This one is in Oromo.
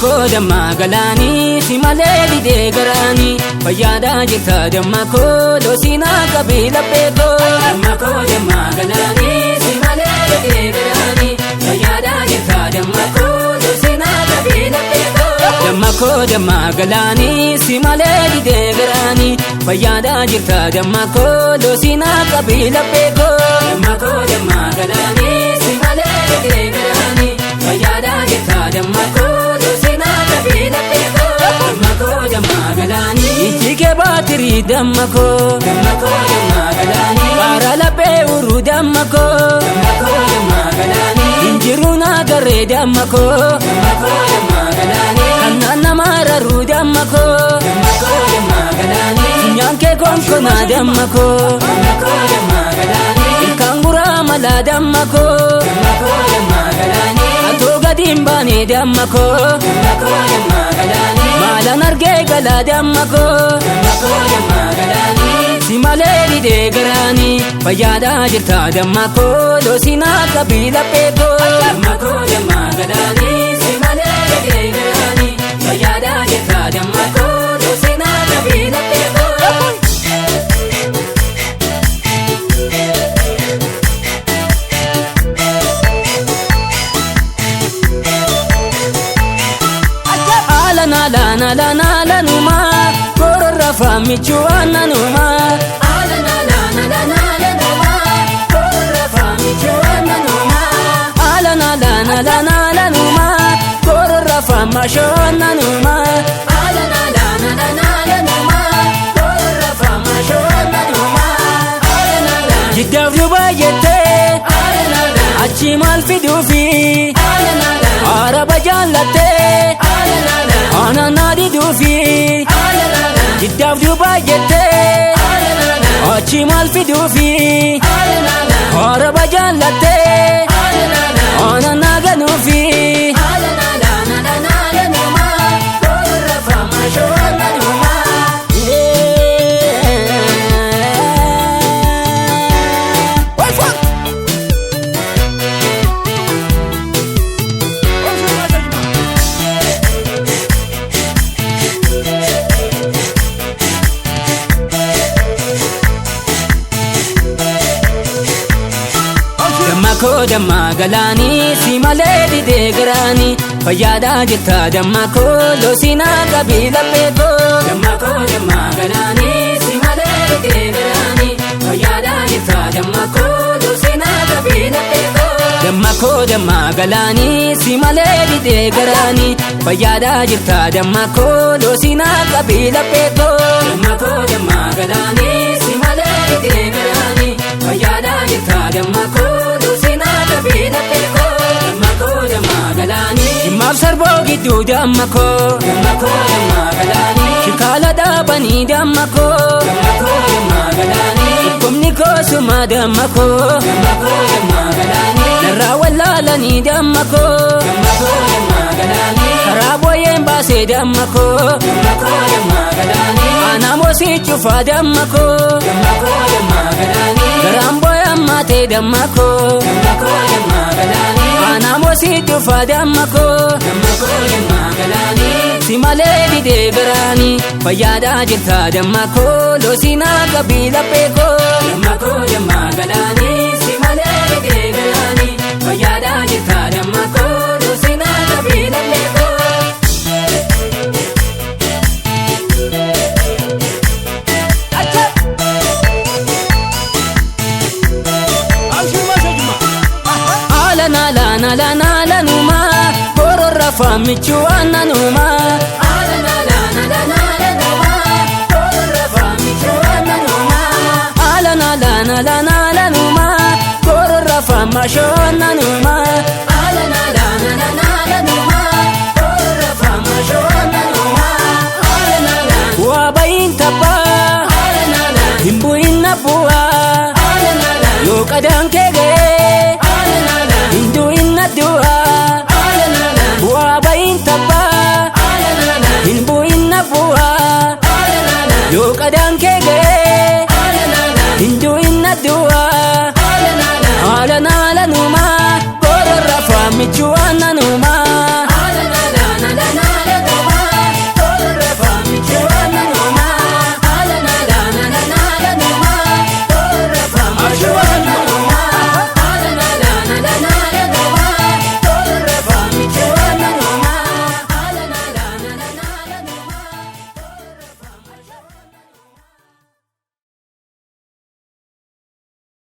Damakoo damma galaanii si malee didee garaanii fayyadaa jirta damakoo loosinaa qabee lapheekoo. Damakoo damma galaanii si malee didee garaanii fayyadaa jirta damakoo loosinaa qabee lapheekoo. Damakoo damma galaanii si malee didee garaanii fayyadaa jirta damakoo loosinaa qabee lapheekoo. Damakoo damma galaanii si malee didee garaanii fayyadaa jirta damakoo. Ijjike baatiri damakoo kaara laphee uru damakoo Jiruun agarree damakoo kannaan nama raruu damakoo nyaankee konkonaa damakoo ilkaan guraa malaa damakoo atoo gadiin baanee damakoo maalaan argee galaa damakoo si malee didee garaanii fayyadaa jirta damakoo loosinaa qabii lapheekoo. Damakoo damma galaanii si malee didee garaanii fayyadaa jirta damakoo loosinaa qabii lapheekoo. Alana numa korora famichu ananuma. Alana numa korora famichu ananuma. Alana numa korora famasho ananuma. Alana numa korora famasho ananuma. Jiddaaf duba jette achi maal fiduufi araba jaallatte. Anana diduufi jiddaaf duba jette achi maal fiduufi araba jaallatte anana ganuufi. Damakoo damma galaanii si malee didee garaanii fayyadaa jirta damakoo loosinaa qabii lapheekoo. Damakoo damma galaanii si malee didee garaanii fayyadaa jirta damakoo loosinaa qabii lapheekoo. Damakoo damma galaanii si malee didee garaanii fayyadaa jirta damakoo loosinaa qabii lapheekoo. Damakoo damma galaanii si malee didee garaanii fayyadaa jirta damakoo. Maaf sarboo gidduu damakoo shikaala dhaabanii damakoo dhukkubni koosuma damakoo narraa wallaalanii damakoo karaa booyyeen baasee damakoo anamoo si cufaa damakoo garaan booyyaan maatee damakoo anamoo si cufaa damakoo si malee didee garaanii fayyadaa jirta damakoo loosinaa qabii lapheekoo. Damakoo damma galaanii si malee didee garaanii fayyadaa jirta damakoo loosinaa qabii lapheekoo. Alana numa korora famichu ananuma. Alana numa korora famichu ananuma. Alana numa korora famasho ananuma. Alana numa korora famasho ananuma. Wabayin tapa himbuin nabuwa yo kadang kege. Wabayin tapa hinbuin nabuha yo kadang kege hinduin nadua alana numa korora famichu ananuma.